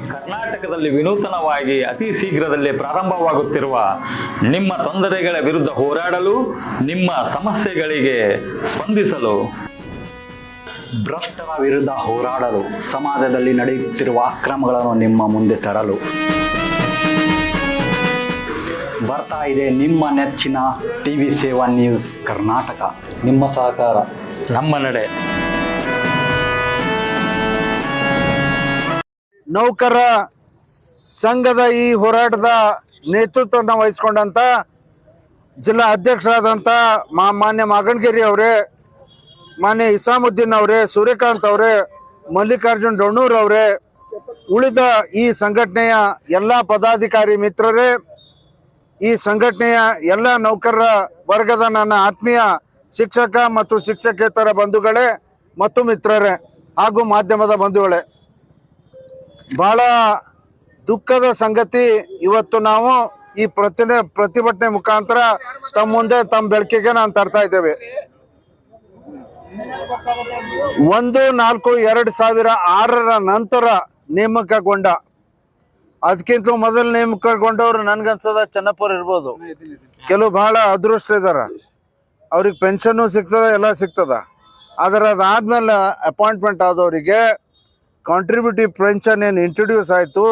ಕರ್ನಾಟಕದಲ್ಲಿ ವಿನೂತನವಾಗಿ ಅತಿ ಶೀಘ್ರದಲ್ಲೇ ಪ್ರಾರಂಭವಾಗುತ್ತಿರುವ ನಿಮ್ಮ ತೊಂದರೆಗಳ ವಿರುದ್ಧ ಹೋರಾಡಲು, ನಿಮ್ಮ ಸಮಸ್ಯೆಗಳಿಗೆ ಸ್ಪಂದಿಸಲು, ಭ್ರಷ್ಟರ ವಿರುದ್ಧ ಹೋರಾಡಲು, ಸಮಾಜದಲ್ಲಿ ನಡೆಯುತ್ತಿರುವ ಅಕ್ರಮಗಳನ್ನು ನಿಮ್ಮ ಮುಂದೆ ತರಲು ಬರ್ತಾ ಇದೆ ನಿಮ್ಮ ನೆಚ್ಚಿನ TV7 ನ್ಯೂಸ್ ಕರ್ನಾಟಕ. ನಿಮ್ಮ ಸಹಕಾರ ನಮ್ಮ ನಡೆ. ನೌಕರ ಸಂಘದ ಈ ಹೋರಾಟದ ನೇತೃತ್ವವನ್ನು ವಹಿಸಿಕೊಂಡಂಥ ಜಿಲ್ಲಾ ಅಧ್ಯಕ್ಷರಾದಂಥ ಮಾನ್ಯ ಮಾಗಣಗಿರಿ ಅವರೇ, ಮಾನ್ಯ ಇಸಾಮುದ್ದೀನ್ ಅವರೇ, ಸೂರ್ಯಕಾಂತ್ ಅವರೇ, ಮಲ್ಲಿಕಾರ್ಜುನ್ ಡೊಣ್ಣೂರ್ ಅವರೇ, ಉಳಿದ ಈ ಸಂಘಟನೆಯ ಎಲ್ಲ ಪದಾಧಿಕಾರಿ ಮಿತ್ರರೇ, ಈ ಸಂಘಟನೆಯ ಎಲ್ಲ ನೌಕರರ ವರ್ಗದ ನನ್ನ ಆತ್ಮೀಯ ಶಿಕ್ಷಕ ಮತ್ತು ಶಿಕ್ಷಕೇತರ ಬಂಧುಗಳೇ ಮತ್ತು ಮಿತ್ರರೇ ಹಾಗೂ ಮಾಧ್ಯಮದ ಬಂಧುಗಳೇ, ಬಹಳ ದುಃಖದ ಸಂಗತಿ ಇವತ್ತು ನಾವು ಈ ಪ್ರತಿಭಟನೆ ಮುಖಾಂತರ ತಮ್ಮ ಮುಂದೆ ತಮ್ಮ ಬೆಳಕಿಗೆ ನಾನು ತರ್ತಾ ಇದ್ದೇವೆ. 1/4/2006 ನಂತರ ನೇಮಕಗೊಂಡ, ಅದಕ್ಕಿಂತ ಮೊದಲು ನೇಮಕಗೊಂಡವ್ರು ನನ್ಗನ್ಸದ ಚೆನ್ನಪ್ಪವ್ರು ಇರ್ಬೋದು. ಕೆಲವು ಬಹಳ ಅದೃಷ್ಟ ಇದಾರ, ಅವ್ರಿಗೆ ಪೆನ್ಷನ್ನು ಸಿಗ್ತದ, ಎಲ್ಲ ಸಿಗ್ತದ. ಆದರೆ ಅದಾದ್ಮೇಲೆ ಅಪಾಯಿಂಟ್ಮೆಂಟ್ ಆದವರಿಗೆ ಕಾಂಟ್ರಿಬ್ಯೂಟಿವ್ ಪೆನ್ಷನ್ ಏನು ಇಂಟ್ರೊಡ್ಯೂಸ್ ಆಯಿತು,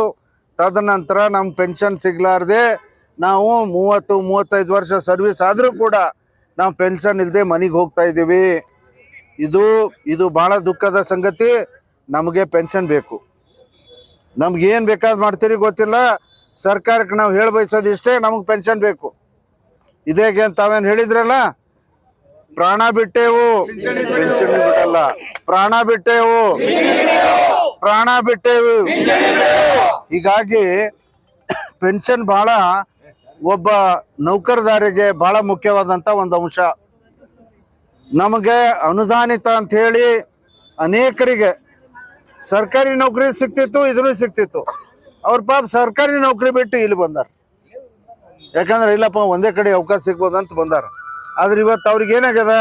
ತದನಂತರ ನಮ್ಮ ಪೆನ್ಷನ್ ಸಿಗ್ಲಾರ್ದೆ ನಾವು 30-35 ವರ್ಷ ಸರ್ವಿಸ್ ಆದರೂ ಕೂಡ ನಾವು ಪೆನ್ಷನ್ ಇಲ್ಲದೆ ಮನೆಗೆ ಹೋಗ್ತಾ ಇದ್ದೀವಿ. ಇದು ಭಾಳ ದುಃಖದ ಸಂಗತಿ. ನಮಗೆ ಪೆನ್ಷನ್ ಬೇಕು. ನಮ್ಗೇನು ಬೇಕಾದ್ ಮಾಡ್ತೀರಿ ಗೊತ್ತಿಲ್ಲ, ಸರ್ಕಾರಕ್ಕೆ ನಾವು ಹೇಳಿ ಬಯಸೋದು ಇಷ್ಟೇ, ನಮಗೆ ಪೆನ್ಷನ್ ಬೇಕು. ಇದೇಗೆ ತಾವೇನು ಹೇಳಿದ್ರಲ್ಲ, ಪ್ರಾಣ ಬಿಟ್ಟೆವು ಪೆನ್ಷನ್ ಬಿಡಲ್ಲ, ಪ್ರಾಣ ಬಿಟ್ಟೆವು ಪ್ರಾಣ ಬಿಟ್ಟೆವು. ಹೀಗಾಗಿ ಪೆನ್ಷನ್ ಬಹಳ ಒಬ್ಬ ನೌಕರದಾರಿಗೆ ಬಹಳ ಮುಖ್ಯವಾದಂಥ ಒಂದು ಅಂಶ. ನಮಗೆ ಅನುದಾನಿತ ಅಂತ ಹೇಳಿ ಅನೇಕರಿಗೆ ಸರ್ಕಾರಿ ನೌಕರಿ ಸಿಕ್ತಿತ್ತು, ಇದೂ ಸಿಕ್ತಿತ್ತು. ಅವ್ರ ಪಾಪ ಸರ್ಕಾರಿ ನೌಕರಿ ಬಿಟ್ಟು ಇಲ್ಲಿ ಬಂದಾರ. ಯಾಕಂದ್ರೆ ಇಲ್ಲಪ್ಪ ಒಂದೇ ಕಡೆ ಅವಕಾಶ ಸಿಗ್ಬೋದಂತ ಬಂದಾರ. ಆದ್ರೆ ಇವತ್ತು ಅವ್ರಿಗೆ ಏನಾಗ್ಯದ,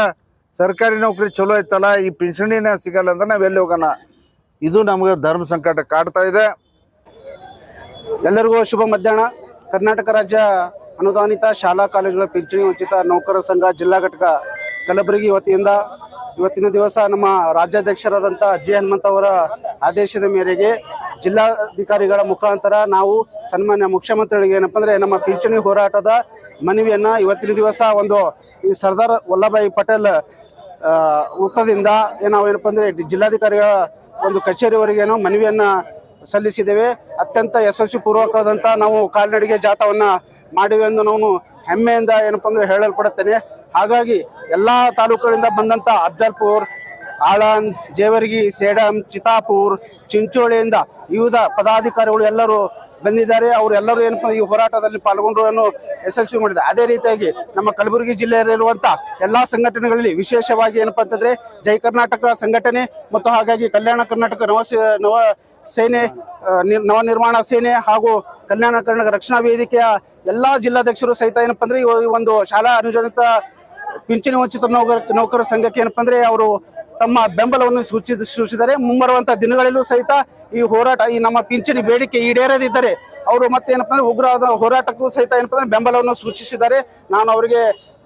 ಸರ್ಕಾರಿ ನೌಕರಿ ಚಲೋ ಐತಲ್ಲ, ಈ ಪಿಂಚಣಿನ ಸಿಗಲ್ಲ ಅಂದ್ರೆ ನಾವೆಲ್ಲಿ ಹೋಗೋಣ. ಇದು ನಮಗೆ ಧರ್ಮ ಸಂಕಟ ಕಾಡ್ತಾ ಇದೆ. ಎಲ್ಲರಿಗೂ ಶುಭ ಮಧ್ಯಾಹ್ನ. ಕರ್ನಾಟಕ ರಾಜ್ಯ ಅನುದಾನಿತ ಶಾಲಾ ಕಾಲೇಜುಗಳ ಪಿಂಚಣಿ ವಂಚಿತ ನೌಕರರ ಸಂಘ ಜಿಲ್ಲಾ ಘಟಕ ಕಲಬುರಗಿ ವತಿಯಿಂದ ಇವತ್ತಿನ ದಿವಸ ನಮ್ಮ ರಾಜ್ಯಾಧ್ಯಕ್ಷರಾದಂಥ ಜಿ ಹನುಮಂತ ಅವರ ಆದೇಶದ ಮೇರೆಗೆ ಜಿಲ್ಲಾಧಿಕಾರಿಗಳ ಮುಖಾಂತರ ನಾವು ಸನ್ಮಾನ್ಯ ಮುಖ್ಯಮಂತ್ರಿಗಳಿಗೆ ಏನಪ್ಪ ಅಂದರೆ ನಮ್ಮ ಪಿಂಚಣಿ ಹೋರಾಟದ ಮನವಿಯನ್ನು ಇವತ್ತಿನ ದಿವಸ ಒಂದು ಈ ಸರ್ದಾರ್ ವಲ್ಲಭಾಯಿ ಪಟೇಲ್ ವೃತ್ತದಿಂದ ಏನಪ್ಪ ಅಂದರೆ ಜಿಲ್ಲಾಧಿಕಾರಿಗಳ ಒಂದು ಕಚೇರಿವರೆಗೇನೋ ಮನವಿಯನ್ನು ಸಲ್ಲಿಸಿದ್ದೇವೆ. ಅತ್ಯಂತ ಯಶಸ್ವಿ ಪೂರ್ವಕವಾದಂಥ ನಾವು ಕಾಲ್ನಡಿಗೆ ಜಾಥಾವನ್ನು ಮಾಡಿವೆ ಎಂದು ನಾವು ಹೆಮ್ಮೆಯಿಂದ ಏನಪ್ಪ ಅಂದರೆ ಹೇಳಲ್ಪಡುತ್ತೇನೆ. ಹಾಗಾಗಿ ಎಲ್ಲ ತಾಲೂಕುಗಳಿಂದ ಬಂದಂಥ ಅಫ್ಜಲ್ಪುರ್, ಆಳಂದ್, ಜೇವರ್ಗಿ, ಸೇಡಂ, ಚಿತ್ತಾಪುರ್, ಚಿಂಚೋಳಿಯಿಂದ ವಿವಿಧ ಪದಾಧಿಕಾರಿಗಳು ಎಲ್ಲರೂ ಬಂದಿದ್ದಾರೆ. ಅವರೆಲ್ಲರೂ ಏನಪ್ಪ ಈ ಹೋರಾಟದಲ್ಲಿ ಪಾಲ್ಗೊಂಡು ಯಶಸ್ವಿ ಮಾಡಿದೆ. ಅದೇ ರೀತಿಯಾಗಿ ನಮ್ಮ ಕಲಬುರಗಿ ಜಿಲ್ಲೆಯಲ್ಲಿರುವಂಥ ಎಲ್ಲ ಸಂಘಟನೆಗಳಲ್ಲಿ ವಿಶೇಷವಾಗಿ ಏನಪ್ಪ ಅಂತಂದರೆ ಜೈ ಕರ್ನಾಟಕ ಸಂಘಟನೆ ಮತ್ತು ಹಾಗಾಗಿ ಕಲ್ಯಾಣ ಕರ್ನಾಟಕ ನವ ಸೇನೆ, ನವ ನಿರ್ಮಾಣ ಸೇನೆ ಹಾಗೂ ಕಲ್ಯಾಣ ಕರ್ನಾಟಕ ರಕ್ಷಣಾ ವೇದಿಕೆಯ ಎಲ್ಲ ಜಿಲ್ಲಾಧ್ಯಕ್ಷರು ಸಹಿತ ಏನಪ್ಪ ಅಂದರೆ ಈ ಒಂದು ಶಾಲಾ ಅನುದಾನಿತ ಪಿಂಚಣಿ ವಂಚಿತ ನೌಕರರ ಸಂಘಕ್ಕೆ ಏನಪ್ಪ ಅಂದರೆ ಅವರು ತಮ್ಮ ಬೆಂಬಲವನ್ನು ಸೂಚಿಸಿದ್ದಾರೆ. ಮುಂಬರುವಂಥ ದಿನಗಳಲ್ಲೂ ಸಹಿತ ಈ ಹೋರಾಟ, ಈ ನಮ್ಮ ಪಿಂಚಣಿ ಬೇಡಿಕೆ ಈಡೇರದಿದ್ದರೆ ಅವರು ಮತ್ತೆ ಏನಪ್ಪ ಅಂದರೆ ಉಗ್ರವಾದ ಹೋರಾಟಕ್ಕೂ ಸಹಿತ ಏನಪ್ಪ ಅಂದರೆ ಬೆಂಬಲವನ್ನು ಸೂಚಿಸಿದ್ದಾರೆ. ನಾನು ಅವರಿಗೆ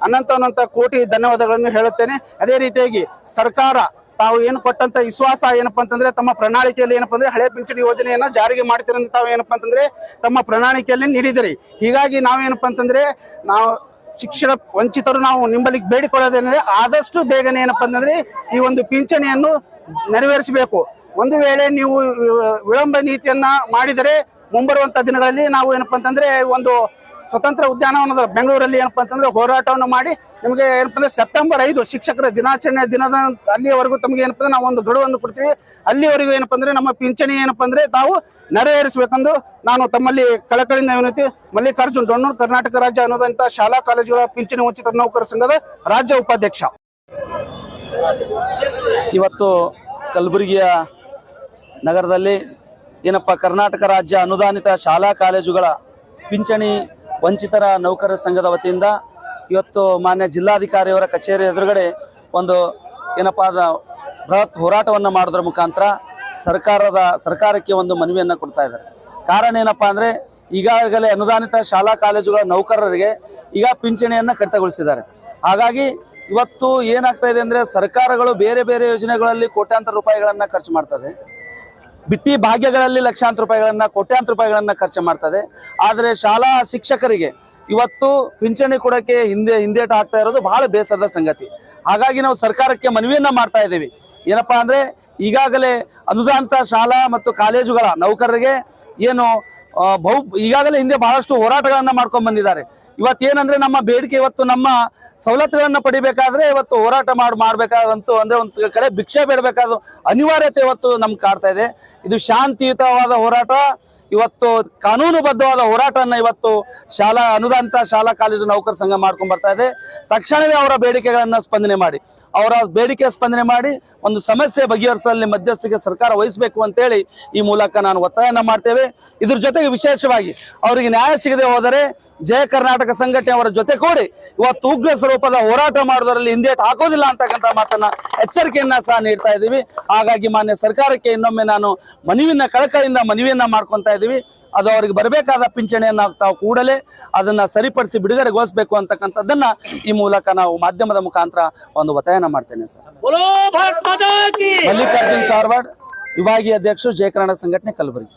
ಅನಂತ ಕೋಟಿ ಧನ್ಯವಾದಗಳನ್ನು ಹೇಳುತ್ತೇನೆ. ಅದೇ ರೀತಿಯಾಗಿ ಸರ್ಕಾರ ತಾವು ಏನು ಕೊಟ್ಟಂತ ವಿಶ್ವಾಸ ಏನಪ್ಪ ಅಂತಂದ್ರೆ ತಮ್ಮ ಪ್ರಣಾಳಿಕೆಯಲ್ಲಿ ಏನಪ್ಪ ಅಂದ್ರೆ ಹಳೆ ಪಿಂಚಣಿ ಯೋಜನೆಯನ್ನ ಜಾರಿಗೆ ಮಾಡ್ತೀರ ಅಂತ ತಾವು ಏನಪ್ಪ ಅಂತಂದ್ರೆ ತಮ್ಮ ಪ್ರಣಾಳಿಕೆಯಲ್ಲಿ ನೀಡಿದಿರಿ. ಹೀಗಾಗಿ ನಾವೇನಪ್ಪ ಅಂತಂದ್ರೆ ನಾವು ಶಿಕ್ಷಣ ವಂಚಿತರು ನಾವು ನಿಮ್ಮಲ್ಲಿ ಬೇಡಿಕೊಳ್ಳೋದೇನೆಂದ್ರೆ ಆದಷ್ಟು ಬೇಗನೆ ಏನಪ್ಪ ಅಂತಂದ್ರೆ ಈ ಒಂದು ಪಿಂಚಣಿಯನ್ನು ನೆರವೇರಿಸಬೇಕು. ಒಂದು ವೇಳೆ ನೀವು ವಿಳಂಬ ನೀತಿಯನ್ನ ಮಾಡಿದರೆ ಮುಂಬರುವಂತ ದಿನಗಳಲ್ಲಿ ನಾವು ಏನಪ್ಪ ಅಂತಂದ್ರೆ ಒಂದು ಸ್ವತಂತ್ರ ಉದ್ಯಾನವನದ ಬೆಂಗಳೂರಲ್ಲಿ ಏನಪ್ಪ ಅಂತಂದ್ರೆ ಹೋರಾಟವನ್ನು ಮಾಡಿ ನಿಮಗೆ ಏನಪ್ಪ ಅಂದ್ರೆ ಸೆಪ್ಟೆಂಬರ್ 5 ಶಿಕ್ಷಕರ ದಿನಾಚರಣೆ ದಿನದ ಅಲ್ಲಿಯವರೆಗೂ ತಮಗೆ ಏನಪ್ಪ ಅಂದ್ರೆ ನಾವು ಒಂದು ಗಡುವನ್ನು ಕೊಡ್ತೀವಿ. ಅಲ್ಲಿವರೆಗೂ ಏನಪ್ಪ ಅಂದ್ರೆ ನಮ್ಮ ಪಿಂಚಣಿ ಏನಪ್ಪ ಅಂದ್ರೆ ತಾವು ನೆರವೇರಿಸಬೇಕೆಂದು ನಾನು ತಮ್ಮಲ್ಲಿ ಕಳಕಳಿಯಿಂದ ವಿನಂತಿ. ಮಲ್ಲಿಕಾರ್ಜುನ್ ಡೊಣ್ಣೂರ್, ಕರ್ನಾಟಕ ರಾಜ್ಯ ಅನುದಾನಿತ ಶಾಲಾ ಕಾಲೇಜುಗಳ ಪಿಂಚಣಿ ವಂಚಿತ ನೌಕರರ ಸಂಘದ ರಾಜ್ಯ ಉಪಾಧ್ಯಕ್ಷ. ಇವತ್ತು ಕಲಬುರಗಿಯ ನಗರದಲ್ಲಿ ಏನಪ್ಪ ಕರ್ನಾಟಕ ರಾಜ್ಯ ಅನುದಾನಿತ ಶಾಲಾ ಕಾಲೇಜುಗಳ ಪಿಂಚಣಿ ವಂಚಿತರ ನೌಕರರ ಸಂಘದ ವತಿಯಿಂದ ಇವತ್ತು ಮಾನ್ಯ ಜಿಲ್ಲಾಧಿಕಾರಿಯವರ ಕಚೇರಿ ಎದುರುಗಡೆ ಒಂದು ಏನಪ್ಪ ಬೃಹತ್ ಹೋರಾಟವನ್ನು ಮಾಡೋದ್ರ ಮುಖಾಂತರ ಸರ್ಕಾರಕ್ಕೆ ಒಂದು ಮನವಿಯನ್ನು ಕೊಡ್ತಾ ಇದ್ದಾರೆ. ಕಾರಣ ಏನಪ್ಪಾ ಅಂದರೆ ಈಗಾಗಲೇ ಅನುದಾನಿತ ಶಾಲಾ ಕಾಲೇಜುಗಳ ನೌಕರರಿಗೆ ಈಗ ಪಿಂಚಣಿಯನ್ನು ಕಡಿತಗೊಳಿಸಿದ್ದಾರೆ. ಹಾಗಾಗಿ ಇವತ್ತು ಏನಾಗ್ತಾ ಇದೆ ಅಂದರೆ ಸರ್ಕಾರಗಳು ಬೇರೆ ಬೇರೆ ಯೋಜನೆಗಳಲ್ಲಿ ಕೋಟ್ಯಾಂತರ ರೂಪಾಯಿಗಳನ್ನು ಖರ್ಚು ಮಾಡ್ತದೆ, ಬಿಟ್ಟಿ ಭಾಗ್ಯಗಳಲ್ಲಿ ಲಕ್ಷಾಂತರ ರೂಪಾಯಿಗಳನ್ನು ಕೋಟ್ಯಾಂತರ ರೂಪಾಯಿಗಳನ್ನು ಖರ್ಚು ಮಾಡ್ತದೆ. ಆದರೆ ಶಾಲಾ ಶಿಕ್ಷಕರಿಗೆ ಇವತ್ತು ಪಿಂಚಣಿ ಕೊಡೋಕ್ಕೆ ಹಿಂದೇಟು ಹಾಕ್ತಾ ಇರೋದು ಬಹಳ ಬೇಸರದ ಸಂಗತಿ. ಹಾಗಾಗಿ ನಾವು ಸರ್ಕಾರಕ್ಕೆ ಮನವಿಯನ್ನು ಮಾಡ್ತಾ ಇದ್ದೀವಿ. ಏನಪ್ಪಾ ಅಂದರೆ ಈಗಾಗಲೇ ಅನುದಾನಿತ ಶಾಲಾ ಮತ್ತು ಕಾಲೇಜುಗಳ ನೌಕರರಿಗೆ ಏನು ಈಗಾಗಲೇ ಹಿಂದೆ ಬಹಳಷ್ಟು ಹೋರಾಟಗಳನ್ನು ಮಾಡ್ಕೊಂಡು ಬಂದಿದ್ದಾರೆ. ಇವತ್ತೇನಂದ್ರೆ ನಮ್ಮ ಬೇಡಿಕೆ, ಇವತ್ತು ನಮ್ಮ ಸವಲತ್ತುಗಳನ್ನು ಪಡಿಬೇಕಾದ್ರೆ ಇವತ್ತು ಹೋರಾಟ ಮಾಡಬೇಕಾದಂತೂ ಅಂದ್ರೆ ಒಂದು ಕಡೆ ಭಿಕ್ಷೆ ಬೇಡಬೇಕಾದ ಅನಿವಾರ್ಯತೆ ಇವತ್ತು ನಮ್ಗೆ ಕಾಡ್ತಾ ಇದೆ. ಇದು ಶಾಂತಿಯುತವಾದ ಹೋರಾಟ, ಇವತ್ತು ಕಾನೂನುಬದ್ಧವಾದ ಹೋರಾಟವನ್ನು ಇವತ್ತು ಅನುದಾನಿತ ಶಾಲಾ ಕಾಲೇಜು ನೌಕರ ಸಂಘ ಮಾಡ್ಕೊಂಡು ಬರ್ತಾ ಇದೆ. ತಕ್ಷಣವೇ ಅವರ ಬೇಡಿಕೆಗಳನ್ನು ಸ್ಪಂದನೆ ಮಾಡಿ ಒಂದು ಸಮಸ್ಯೆ ಬಗೆಹರಿಸಲು ಮಧ್ಯಸ್ಥಿಕೆ ಸರ್ಕಾರ ವಹಿಸಬೇಕು ಅಂತೇಳಿ ಈ ಮೂಲಕ ನಾನು ಒತ್ತಾಯನ ಮಾಡ್ತೇವೆ. ಇದ್ರ ಜೊತೆಗೆ ವಿಶೇಷವಾಗಿ ಅವರಿಗೆ ನ್ಯಾಯ ಸಿಗದೆ ಹೋದರೆ ಜಯ ಕರ್ನಾಟಕ ಸಂಘಟನೆ ಅವರ ಜೊತೆ ಕೂಡಿ ಇವತ್ತು ಉಗ್ರ ಸ್ವರೂಪದ ಹೋರಾಟ ಮಾಡೋದರಲ್ಲಿ ಹಿಂದೇಟು ಹಾಕೋದಿಲ್ಲ ಅಂತಕ್ಕಂಥ ಮಾತನ್ನ ಎಚ್ಚರಿಕೆಯನ್ನ ಸಹ ನೀಡ್ತಾ ಇದ್ದೀವಿ. ಹಾಗಾಗಿ ಮಾನ್ಯ ಸರ್ಕಾರಕ್ಕೆ ಇನ್ನೊಮ್ಮೆ ನಾನು ಕಳಕಳಿಯಿಂದ ಮನವಿಯನ್ನ ಮಾಡ್ಕೊತಾ ಇದ್ದೀವಿ. ಅದು ಅವರಿಗೆ ಬರಬೇಕಾದ ಪಿಂಚಣಿಯನ್ನು ತಾವು ಕೂಡಲೇ ಅದನ್ನ ಸರಿಪಡಿಸಿ ಬಿಡುಗಡೆಗೊಳಿಸಬೇಕು ಅಂತಕ್ಕಂಥದ್ದನ್ನ ಈ ಮೂಲಕ ನಾವು ಮಾಧ್ಯಮದ ಮುಖಾಂತರ ಒಂದು ಒತ್ತಾಯನ ಮಾಡ್ತೇನೆ ಸರ್. ಮಲ್ಲಿಕಾರ್ಜುನ್ ಸಾರವಾಡ್, ವಿಭಾಗೀಯ ಅಧ್ಯಕ್ಷರು ಜಯ ಕರ್ನಾಟಕ ಸಂಘಟನೆ ಕಲಬುರಗಿ.